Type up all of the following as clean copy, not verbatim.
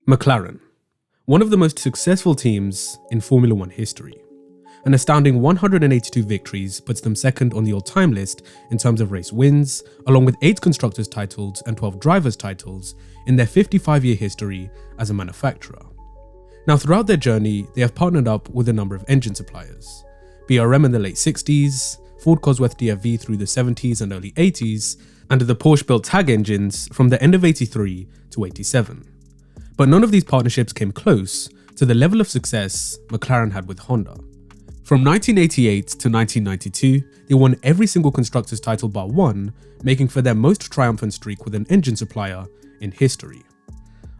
McLaren, one of the most successful teams in Formula One history. An astounding 182 victories puts them second on the all-time list in terms of race wins, along with 8 constructors' titles and 12 drivers' titles in their 55-year history as a manufacturer. Now, throughout their journey, they have partnered up with a number of engine suppliers. BRM in the late 60s, Ford Cosworth DFV through the 70s and early 80s, and the Porsche-built TAG engines from the end of 83 to 87. But none of these partnerships came close to the level of success McLaren had with Honda. From 1988 to 1992, they won every single constructors' title bar one, making for their most triumphant streak with an engine supplier in history.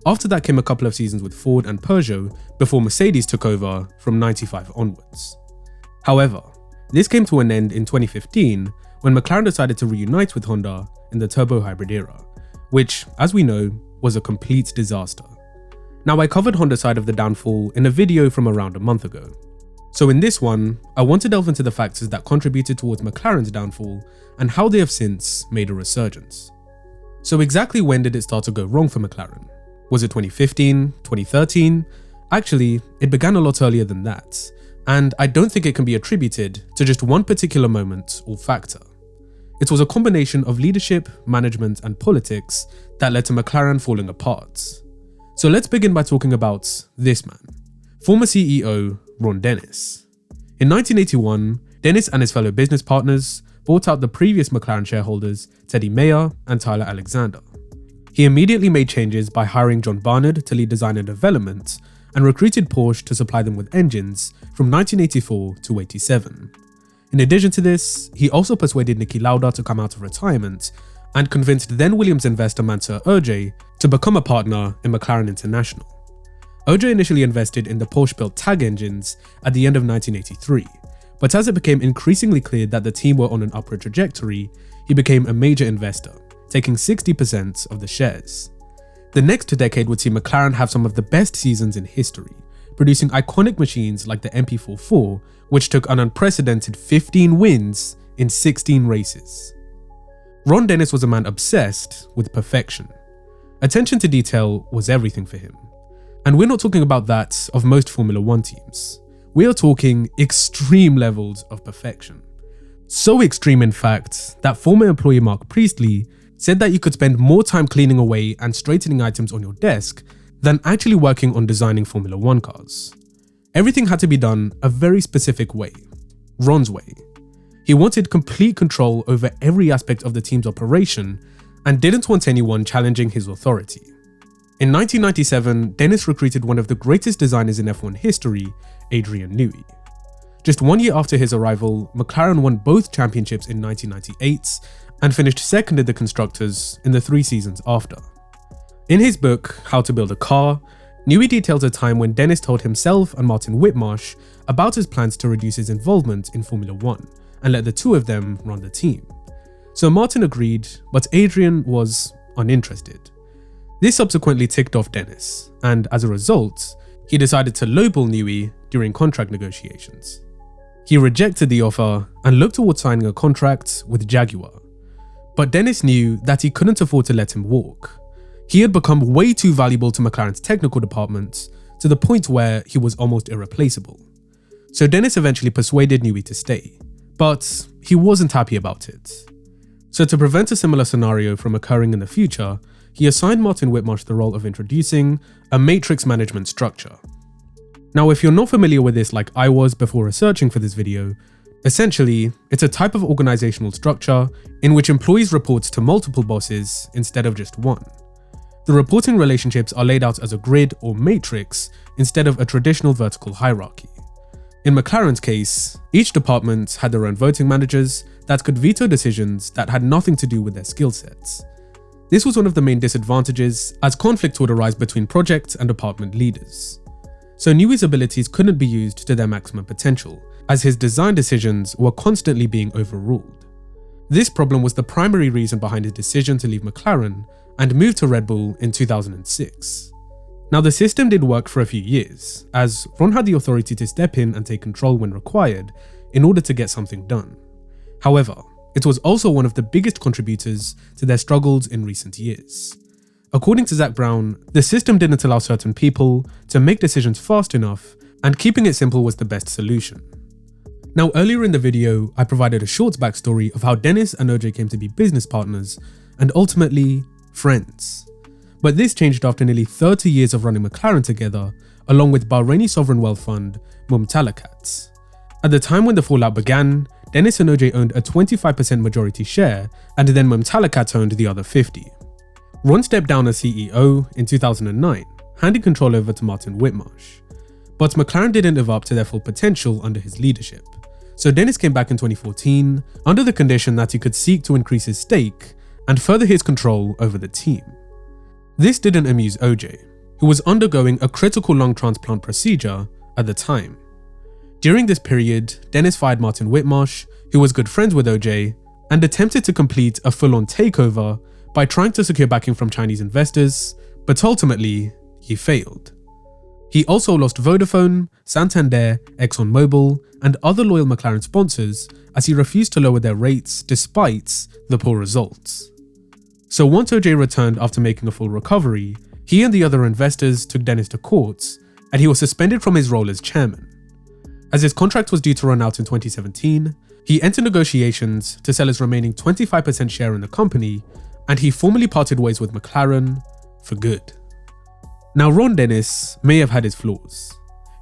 After that came a couple of seasons with Ford and Peugeot before Mercedes took over from 95 onwards. However, this came to an end in 2015 when McLaren decided to reunite with Honda in the turbo hybrid era, which, as we know, was a complete disaster. Now, I covered Honda's side of the downfall in a video from around a month ago. So in this one, I want to delve into the factors that contributed towards McLaren's downfall and how they have since made a resurgence. So exactly when did it start to go wrong for McLaren? Was it 2015, 2013? Actually, it began a lot earlier than that, and I don't think it can be attributed to just one particular moment or factor. It was a combination of leadership, management, and politics that led to McLaren falling apart. So let's begin by talking about this man, former CEO Ron Dennis. In 1981, Dennis and his fellow business partners bought out the previous McLaren shareholders Teddy Mayer and Tyler Alexander. He immediately made changes by hiring John Barnard to lead design and development and recruited Porsche to supply them with engines from 1984 to 87. In addition to this, he also persuaded Niki Lauda to come out of retirement and convinced then Williams investor Mansour Ojei to become a partner in McLaren International. Ojei initially invested in the Porsche-built TAG engines at the end of 1983, but as it became increasingly clear that the team were on an upward trajectory, he became a major investor, taking 60% of the shares. The next decade would see McLaren have some of the best seasons in history, producing iconic machines like the MP44, which took an unprecedented 15 wins in 16 races. Ron Dennis was a man obsessed with perfection. Attention to detail was everything for him. And we're not talking about that of most Formula One teams. We are talking extreme levels of perfection. So extreme, in fact, that former employee Mark Priestley said that you could spend more time cleaning away and straightening items on your desk than actually working on designing Formula One cars. Everything had to be done a very specific way, Ron's way. He wanted complete control over every aspect of the team's operation and didn't want anyone challenging his authority. In 1997, Dennis recruited one of the greatest designers in F1 history, Adrian Newey. Just 1 year after his arrival, McLaren won both championships in 1998 and finished second in the constructors in the 3 seasons after. In his book, How to Build a Car, Newey details a time when Dennis told himself and Martin Whitmarsh about his plans to reduce his involvement in Formula One and let the two of them run the team. So Martin agreed, but Adrian was uninterested. This subsequently ticked off Dennis, and as a result, he decided to lowball Newey during contract negotiations. He rejected the offer and looked towards signing a contract with Jaguar. But Dennis knew that he couldn't afford to let him walk. He had become way too valuable to McLaren's technical department to the point where he was almost irreplaceable. So Dennis eventually persuaded Newey to stay, but he wasn't happy about it. So to prevent a similar scenario from occurring in the future, he assigned Martin Whitmarsh the role of introducing a matrix management structure. Now, if you're not familiar with this like I was before researching for this video, essentially, it's a type of organizational structure in which employees report to multiple bosses instead of just one. The reporting relationships are laid out as a grid or matrix instead of a traditional vertical hierarchy. In McLaren's case, each department had their own voting managers that could veto decisions that had nothing to do with their skill sets. This was one of the main disadvantages, as conflict would arise between project and department leaders. So Newey's abilities couldn't be used to their maximum potential, as his design decisions were constantly being overruled. This problem was the primary reason behind his decision to leave McLaren and move to Red Bull in 2006. Now, the system did work for a few years, as Ron had the authority to step in and take control when required in order to get something done. However, it was also one of the biggest contributors to their struggles in recent years. According to Zak Brown, the system didn't allow certain people to make decisions fast enough, and keeping it simple was the best solution. Now, earlier in the video, I provided a short backstory of how Dennis and OJ came to be business partners and ultimately friends. But this changed after nearly 30 years of running McLaren together, along with Bahraini sovereign wealth fund Mumtalakat. At the time when the fallout began, Dennis and OJ owned a 25% majority share, and then Mumtalakat owned the other 50%. Ron stepped down as CEO in 2009, handing control over to Martin Whitmarsh. But McLaren didn't live up to their full potential under his leadership. So Dennis came back in 2014 under the condition that he could seek to increase his stake and further his control over the team. This didn't amuse OJ, who was undergoing a critical lung transplant procedure at the time. During this period, Dennis fired Martin Whitmarsh, who was good friends with OJ, and attempted to complete a full-on takeover by trying to secure backing from Chinese investors, but ultimately, he failed. He also lost Vodafone, Santander, ExxonMobil, and other loyal McLaren sponsors as he refused to lower their rates despite the poor results. So once OJ returned after making a full recovery, he and the other investors took Dennis to court, and he was suspended from his role as chairman. As his contract was due to run out in 2017, he entered negotiations to sell his remaining 25% share in the company, and he formally parted ways with McLaren for good. Now, Ron Dennis may have had his flaws.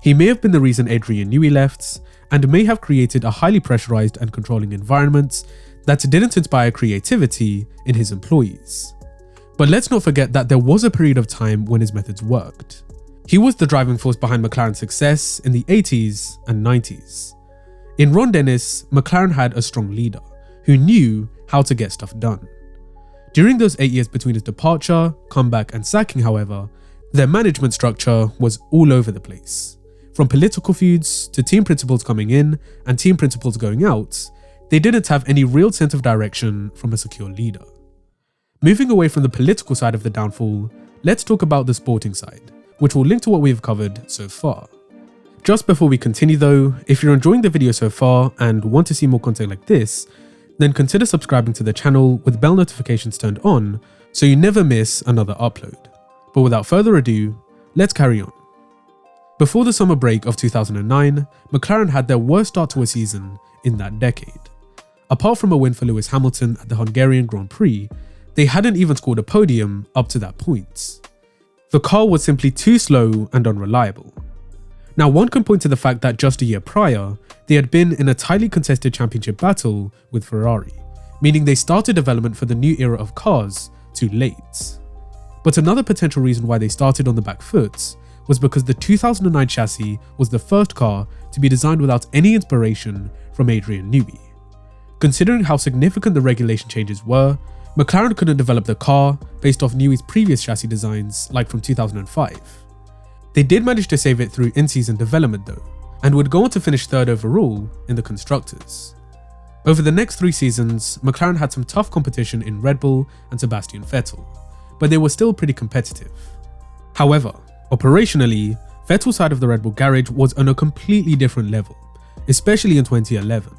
He may have been the reason Adrian Newey left, and may have created a highly pressurized and controlling environment that didn't inspire creativity in his employees. But let's not forget that there was a period of time when his methods worked. He was the driving force behind McLaren's success in the 80s and 90s. In Ron Dennis, McLaren had a strong leader who knew how to get stuff done. During those 8 years between his departure, comeback, and sacking, however, their management structure was all over the place. From political feuds to team principals coming in and team principals going out, they didn't have any real sense of direction from a secure leader. Moving away from the political side of the downfall, let's talk about the sporting side, which will link to what we've covered so far. Just before we continue though, if you're enjoying the video so far and want to see more content like this, then consider subscribing to the channel with bell notifications turned on so you never miss another upload. But without further ado, let's carry on. Before the summer break of 2009, McLaren had their worst start to a season in that decade. Apart from a win for Lewis Hamilton at the Hungarian Grand Prix, they hadn't even scored a podium up to that point. The car was simply too slow and unreliable. Now, one can point to the fact that just a year prior, they had been in a tightly contested championship battle with Ferrari, meaning they started development for the new era of cars too late. But another potential reason why they started on the back foot was because the 2009 chassis was the first car to be designed without any inspiration from Adrian Newey. Considering how significant the regulation changes were, McLaren couldn't develop the car based off Newey's previous chassis designs, like from 2005. They did manage to save it through in-season development though, and would go on to finish third overall in the Constructors. Over the next 3 seasons, McLaren had some tough competition in Red Bull and Sebastian Vettel, but they were still pretty competitive. However, operationally, Vettel's side of the Red Bull garage was on a completely different level, especially in 2011.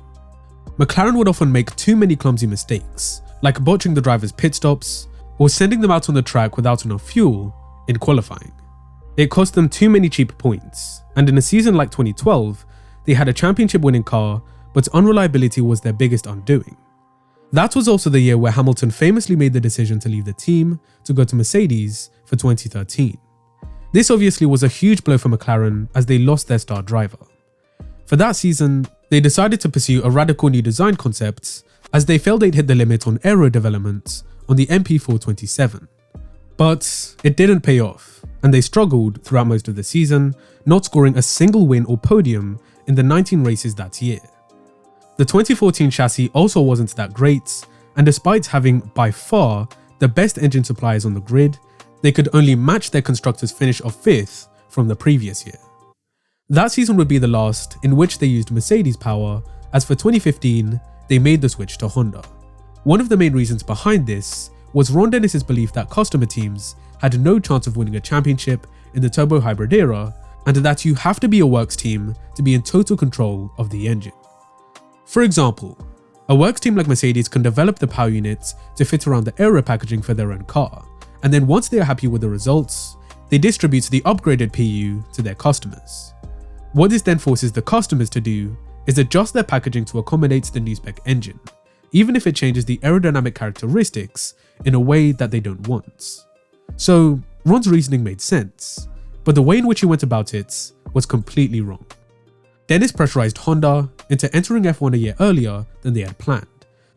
McLaren would often make too many clumsy mistakes, like botching the drivers' pit stops or sending them out on the track without enough fuel in qualifying. It cost them too many cheap points, and in a season like 2012, they had a championship-winning car, but unreliability was their biggest undoing. That was also the year where Hamilton famously made the decision to leave the team to go to Mercedes for 2013. This obviously was a huge blow for McLaren as they lost their star driver. For that season, they decided to pursue a radical new design concept as they felt they'd hit the limit on aero development on the MP427. But it didn't pay off, and they struggled throughout most of the season, not scoring a single win or podium in the 19 races that year. The 2014 chassis also wasn't that great, and despite having by far the best engine suppliers on the grid, they could only match their constructors' finish of 5th from the previous year. That season would be the last in which they used Mercedes power, as for 2015, they made the switch to Honda. One of the main reasons behind this was Ron Dennis's belief that customer teams had no chance of winning a championship in the turbo hybrid era, and that you have to be a works team to be in total control of the engine. For example, a works team like Mercedes can develop the power units to fit around the aero packaging for their own car, and then once they are happy with the results, they distribute the upgraded PU to their customers. What this then forces the customers to do is adjust their packaging to accommodate the new spec engine, even if it changes the aerodynamic characteristics in a way that they don't want. So Ron's reasoning made sense, but the way in which he went about it was completely wrong. Dennis pressurized Honda into entering F1 a year earlier than they had planned,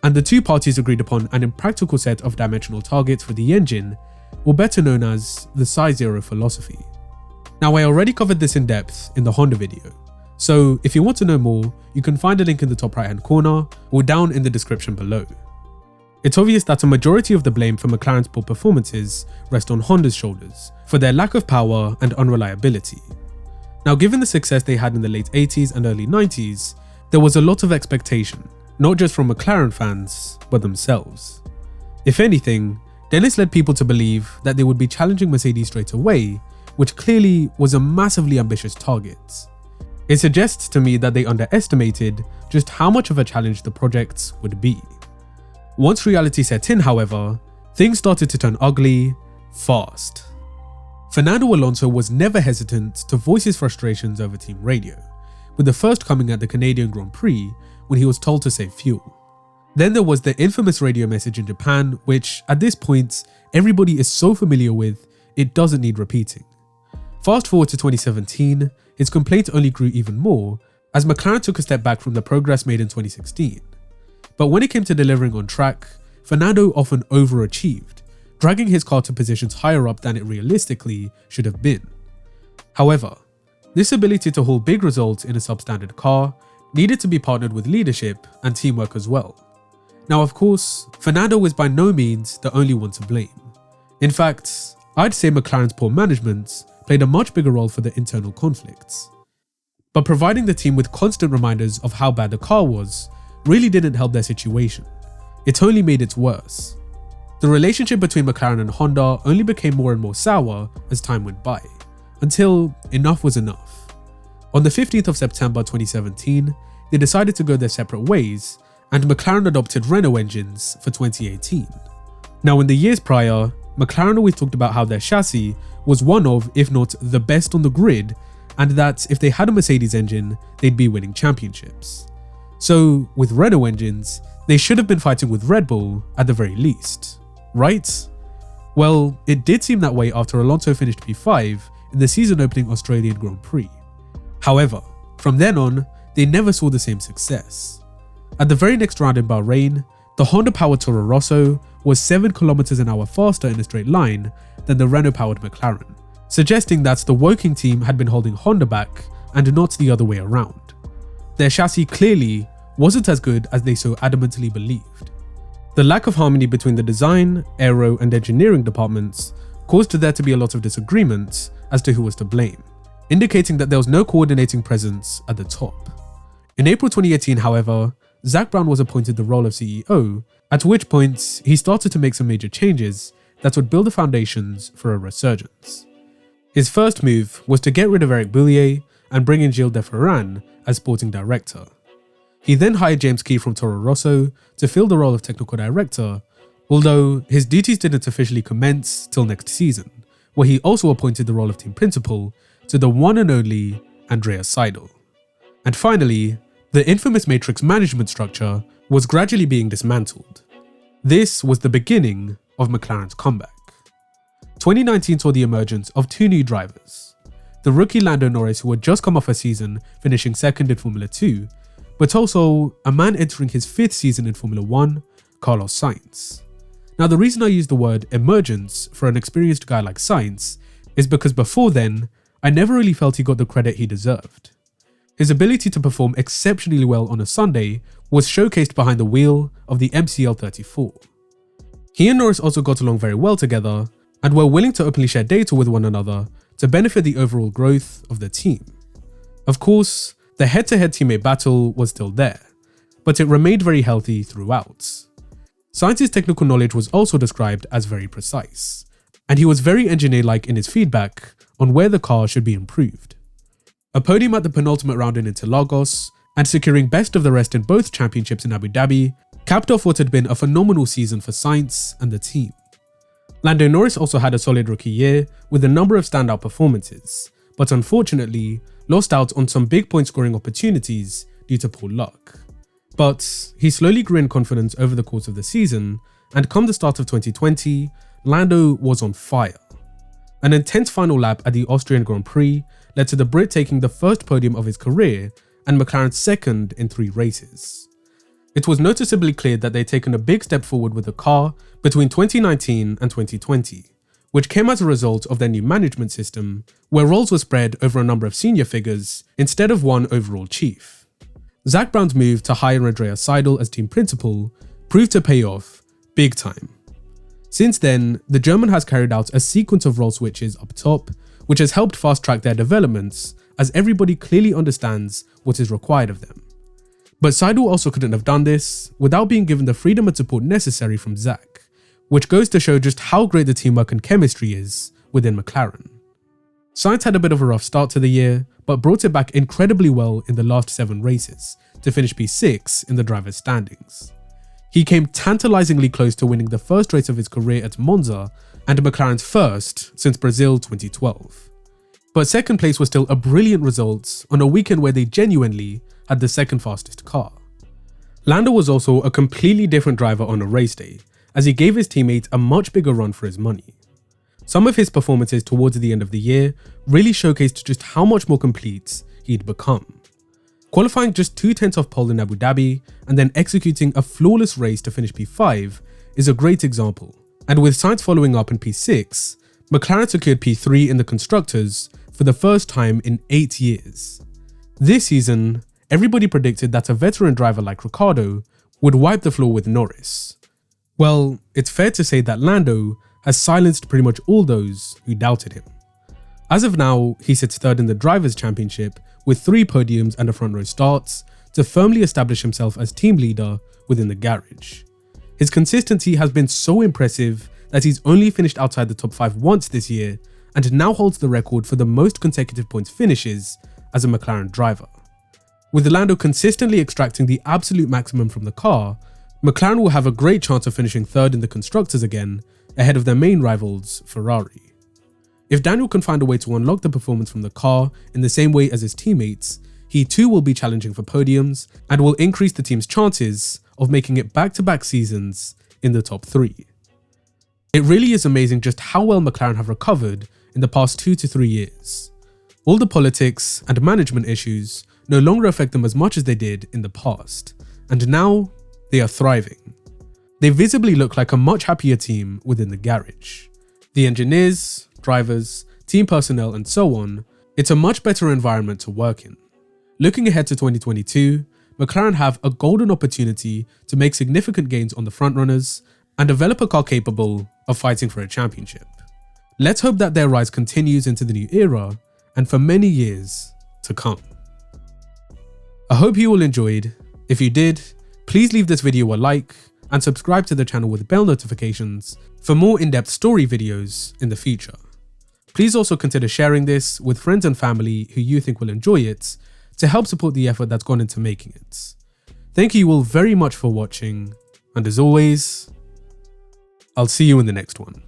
and the two parties agreed upon an impractical set of dimensional targets for the engine, or better known as the size zero philosophy. Now, I already covered this in depth in the Honda video, so if you want to know more, you can find a link in the top right hand corner or down in the description below. It's obvious that a majority of the blame for McLaren's poor performances rest on Honda's shoulders for their lack of power and unreliability. Now, given the success they had in the late 80s and early 90s, there was a lot of expectation, not just from McLaren fans, but themselves. If anything, Dennis led people to believe that they would be challenging Mercedes straight away, which clearly was a massively ambitious target. It suggests to me that they underestimated just how much of a challenge the project would be. Once reality set in, however, things started to turn ugly fast. Fernando Alonso was never hesitant to voice his frustrations over team radio, with the first coming at the Canadian Grand Prix when he was told to save fuel. Then there was the infamous radio message in Japan, which at this point everybody is so familiar with, it doesn't need repeating. Fast forward to 2017, his complaint only grew even more as McLaren took a step back from the progress made in 2016. But when it came to delivering on track, Fernando often overachieved, dragging his car to positions higher up than it realistically should have been. However, this ability to hold big results in a substandard car needed to be partnered with leadership and teamwork as well. Now, of course, Fernando is by no means the only one to blame. In fact, I'd say McLaren's poor management played a much bigger role for the internal conflicts. But providing the team with constant reminders of how bad the car was really didn't help their situation. It only made it worse. The relationship between McLaren and Honda only became more and more sour as time went by, until enough was enough. On the 15th of September 2017, they decided to go their separate ways, and McLaren adopted Renault engines for 2018. Now, in the years prior, McLaren always talked about how their chassis was one of, if not the best on the grid, and that if they had a Mercedes engine, they'd be winning championships. So, with Renault engines, they should have been fighting with Red Bull at the very least, right? Well, it did seem that way after Alonso finished P5 in the season-opening Australian Grand Prix. However, from then on, they never saw the same success. At the very next round in Bahrain, the Honda-powered Toro Rosso was 7 km/h faster in a straight line than the Renault-powered McLaren, suggesting that the Woking team had been holding Honda back and not the other way around. Their chassis clearly wasn't as good as they so adamantly believed. The lack of harmony between the design, aero, and engineering departments caused there to be a lot of disagreements as to who was to blame, indicating that there was no coordinating presence at the top. In April 2018, however, Zak Brown was appointed the role of CEO, at which point he started to make some major changes that would build the foundations for a resurgence. His first move was to get rid of Eric Boulier and bring in Gilles de Ferran as sporting director. He then hired James Key from Toro Rosso to fill the role of technical director, although his duties didn't officially commence till next season, where he also appointed the role of team principal to the one and only Andreas Seidel. And finally, the infamous matrix management structure was gradually being dismantled. This was the beginning of McLaren's comeback. 2019 saw the emergence of two new drivers, the rookie Lando Norris, who had just come off a season finishing second in Formula 2, but also a man entering his 5th season in Formula 1, Carlos Sainz. Now, the reason I use the word emergence for an experienced guy like Sainz is because before then, I never really felt he got the credit he deserved. His ability to perform exceptionally well on a Sunday was showcased behind the wheel of the MCL34. He and Norris also got along very well together and were willing to openly share data with one another to benefit the overall growth of the team. Of course, the head-to-head teammate battle was still there, but it remained very healthy throughout. Sainz's technical knowledge was also described as very precise, and he was very engineer-like in his feedback on where the car should be improved. A podium at the penultimate round in Interlagos, and securing best of the rest in both championships in Abu Dhabi, capped off what had been a phenomenal season for Sainz and the team. Lando Norris also had a solid rookie year with a number of standout performances, but unfortunately lost out on some big point scoring opportunities due to poor luck. But he slowly grew in confidence over the course of the season, and come the start of 2020, Lando was on fire. An intense final lap at the Austrian Grand Prix led to the Brit taking the first podium of his career and McLaren's second in 3 races. It was noticeably clear that they'd taken a big step forward with the car between 2019 and 2020, which came as a result of their new management system, where roles were spread over a number of senior figures instead of one overall chief. Zak Brown's move to hire Andreas Seidl as team principal proved to pay off big time. Since then, the German has carried out a sequence of role switches up top, which has helped fast track their developments as everybody clearly understands what is required of them. But Seidl also couldn't have done this without being given the freedom and support necessary from Zak, which goes to show just how great the teamwork and chemistry is within McLaren. Sainz had a bit of a rough start to the year, but brought it back incredibly well in the last 7 races to finish P6 in the drivers' standings. He came tantalizingly close to winning the first race of his career at Monza and McLaren's first since Brazil 2012. But second place was still a brilliant result on a weekend where they genuinely had the second fastest car. Lando was also a completely different driver on a race day, as he gave his teammate a much bigger run for his money. Some of his performances towards the end of the year really showcased just how much more complete he'd become. Qualifying just 2/10 off pole in Abu Dhabi and then executing a flawless race to finish P5 is a great example, and with Sainz following up in P6, McLaren secured P3 in the Constructors for the first time in 8 years. This season, everybody predicted that a veteran driver like Ricciardo would wipe the floor with Norris. Well, it's fair to say that Lando has silenced pretty much all those who doubted him. As of now, he sits third in the Drivers' Championship with 3 podiums and a front row start to firmly establish himself as team leader within the garage. His consistency has been so impressive that he's only finished outside the top 5 once this year and now holds the record for the most consecutive points finishes as a McLaren driver. With Lando consistently extracting the absolute maximum from the car, McLaren will have a great chance of finishing third in the Constructors again, ahead of their main rivals, Ferrari. If Daniel can find a way to unlock the performance from the car in the same way as his teammates, he too will be challenging for podiums and will increase the team's chances of making it back-to-back seasons in the top 3. It really is amazing just how well McLaren have recovered in the past 2 to 3 years. All the politics and management issues no longer affect them as much as they did in the past, and now they are thriving. They visibly look like a much happier team within the garage. The engineers, drivers, team personnel and so on, it's a much better environment to work in. Looking ahead to 2022, McLaren have a golden opportunity to make significant gains on the frontrunners and develop a car capable of fighting for a championship. Let's hope that their rise continues into the new era and for many years to come. I hope you all enjoyed. If you did, please leave this video a like and subscribe to the channel with bell notifications for more in-depth story videos in the future. Please also consider sharing this with friends and family who you think will enjoy it to help support the effort that's gone into making it. Thank you all very much for watching, and as always, I'll see you in the next one.